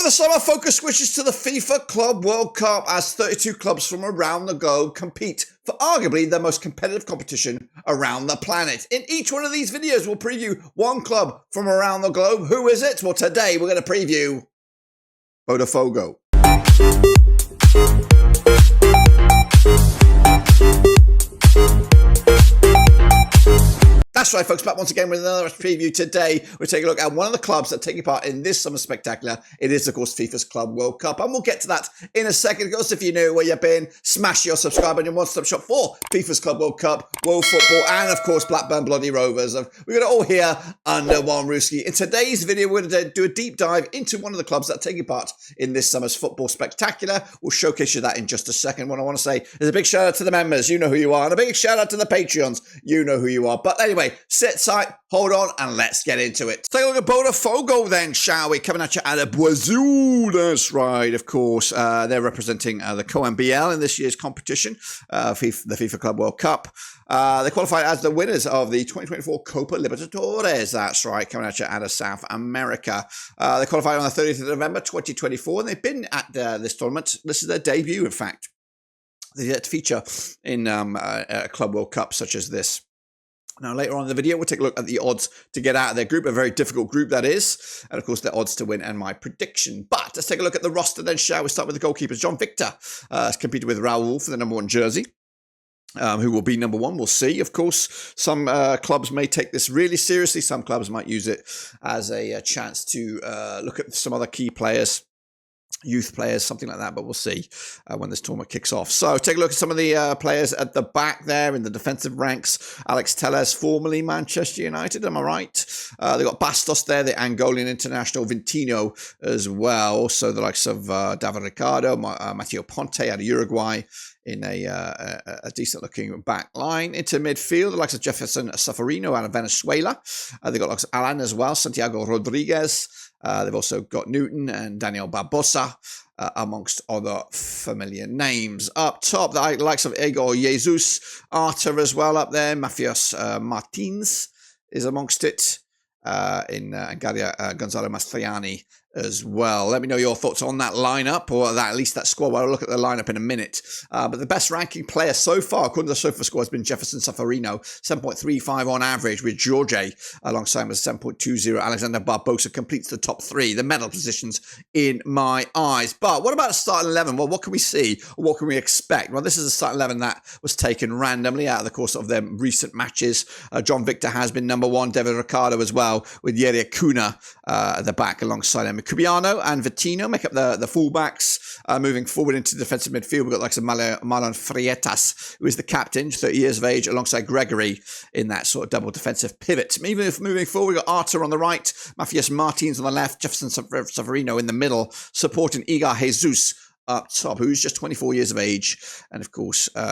the summer, focus switches to the FIFA Club World Cup as 32 clubs from around the globe compete for arguably the most competitive competition around the planet. In each one of these videos, we'll preview one club from around the globe. Who is it? Well, today we're going to preview Botafogo. That's right, folks, back once again with another preview. Today, we're taking a look at one of the clubs that are taking part in this summer spectacular. It is, of course, FIFA's Club World Cup, and we'll get to that in a second. Of course, if you know where you've been, smash your subscribe button, your one-stop shop for FIFA's Club World Cup, World Football, and, of course, Blackburn Bloody Rovers. We've got it all here under one rooski. In today's video, we're going to do a deep dive into one of the clubs that are taking part in this summer's football spectacular. We'll showcase you that in just a second. What I want to say is a big shout-out to the members. You know who you are. And a big shout-out to the Patreons. You know who you are. But anyway, sit tight. Hold on, and let's get into it. Take a look at Botafogo then, shall we? Coming at you out of Brazil. That's right, of course. They're representing the Co-MBL in this year's competition, the FIFA Club World Cup. They qualified as the winners of the 2024 Copa Libertadores. That's right, coming at you out of South America. They qualified on the 30th of November 2024, and they've been at this tournament. This is their debut, in fact. They get to feature in a Club World Cup such as this. Now, later on in the video, we'll take a look at the odds to get out of their group, a very difficult group that is, and of course, their odds to win and my prediction. But let's take a look at the roster then, shall we? Start with the goalkeepers. John Victor has competed with Raul for the number 1 jersey. Who will be number 1, we'll see. Of course, some clubs may take this really seriously. Some clubs might use it as a chance to look at some other key players, youth players, something like that, but we'll see when this tournament kicks off. So take a look at some of the players at the back there in the defensive ranks. Alex Telles, formerly Manchester United, am I right? They've got Bastos there, the Angolan international, Vintino as well. Also the likes of David Ricardo, Matteo Ponte out of Uruguay in a decent-looking back line. Into midfield, the likes of Jefferson Safarino out of Venezuela. They've got likes of Alan as well, Santiago Rodriguez. They've also got Newton and Daniel Barbosa, amongst other familiar names. Up top, the likes of Igor Jesus, Arter as well up there. Mafias Martins is amongst it. In Garia Gonzalo Mastriani as well. Let me know your thoughts on that lineup, or at least that squad. I'll look at the lineup in a minute. But the best ranking player so far, according to the SoFa score, has been Jefferson Safarino, 7.35 on average, with Jorge alongside with 7.20. Alexander Barbosa completes the top 3, the medal positions in my eyes. But what about the starting 11? Well, what can we see? Or what can we expect? Well, this is a starting 11 that was taken randomly out of the course of their recent matches. John Victor has been number 1, David Ricardo as well, with Yeri Kuna at the back alongside him. Cubiano and Vitinho make up the fullbacks. Moving forward into defensive midfield, we've got like Marlon Freitas, who is the captain, 30 years of age, alongside Gregory in that sort of double defensive pivot. Even if moving forward, we've got Arter on the right, Mafias Martins on the left, Jefferson Safarino in the middle, supporting Igor Jesus up top, who's just 24 years of age, and of course one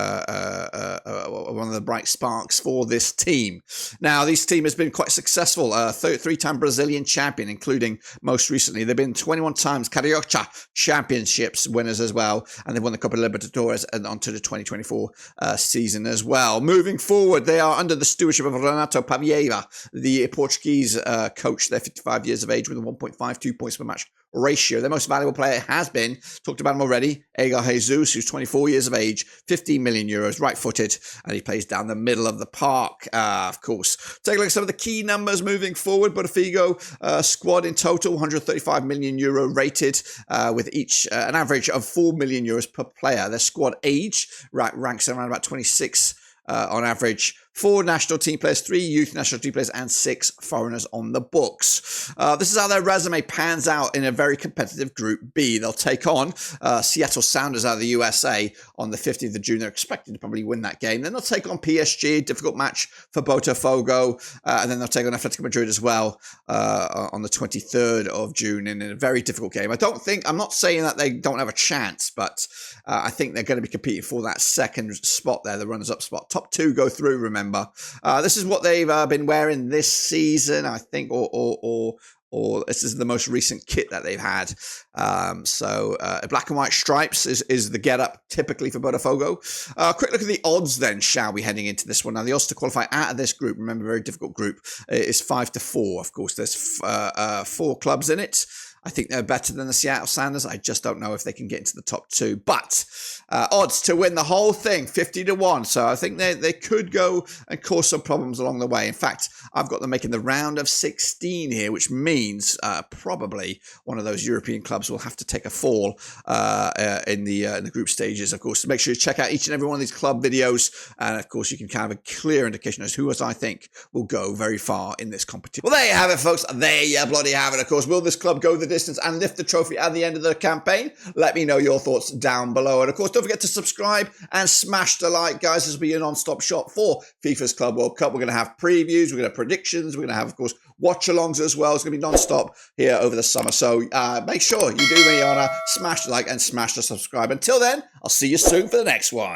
of the bright sparks for this team. Now, this team has been quite successful, 3-time Brazilian champion, including most recently. They've been 21 times Carioca Championships winners as well, and they've won the Copa Libertadores and onto the 2024 season as well. Moving forward, they are under the stewardship of Renato Paiva, the Portuguese coach. They're 55 years of age with a 1.52 points per match ratio. Their most valuable player has been, talked about him already, Igor Jesus, who's 24 years of age, 15 million euros, right-footed, and he plays down the middle of the park, of course. Take a look at some of the key numbers moving forward. Botafogo squad in total, 135 million euro rated, with each an average of 4 million euros per player. Their squad age ranks around about 26 on average. 4 national team players, 3 youth national team players, and 6 foreigners on the books. This is how their resume pans out in a very competitive Group B. They'll take on Seattle Sounders out of the USA on the 15th of June. They're expected to probably win that game. Then they'll take on PSG, difficult match for Botafogo, and then they'll take on Atletico Madrid as well on the 23rd of June in a very difficult game. I'm not saying that they don't have a chance, but I think they're going to be competing for that second spot there, the runners-up spot. Top 2 go through, remember. This is what they've been wearing this season, I think, or this is the most recent kit that they've had. Black and white stripes is the get-up typically for Botafogo. Quick look at the odds then, shall we, heading into this one. Now, the odds to qualify out of this group, remember, very difficult group, is 5-4. Of course, there's 4 clubs in it. I think they're better than the Seattle Sounders. I just don't know if they can get into the top 2. But odds to win the whole thing, 50-1. So I think they could go and cause some problems along the way. In fact, I've got them making the round of 16 here, which means probably one of those European clubs will have to take a fall in the group stages. Of course, make sure you check out each and every one of these club videos. And of course, you can kind of have a clear indication as who, as I think, will go very far in this competition. Well, there you have it, folks. There you bloody have it. Of course, will this club go the distance and lift the trophy at the end of the campaign? Let me know your thoughts down below. And of course, don't forget to subscribe and smash the like, guys. This will be a non-stop shop for FIFA's Club World Cup. We're going to have previews, we're going to have predictions, we're going to have, of course, watch-alongs as well. It's going to be non-stop here over the summer. So make sure you do me the honor, smash the like and smash the subscribe. Until then, I'll see you soon for the next one.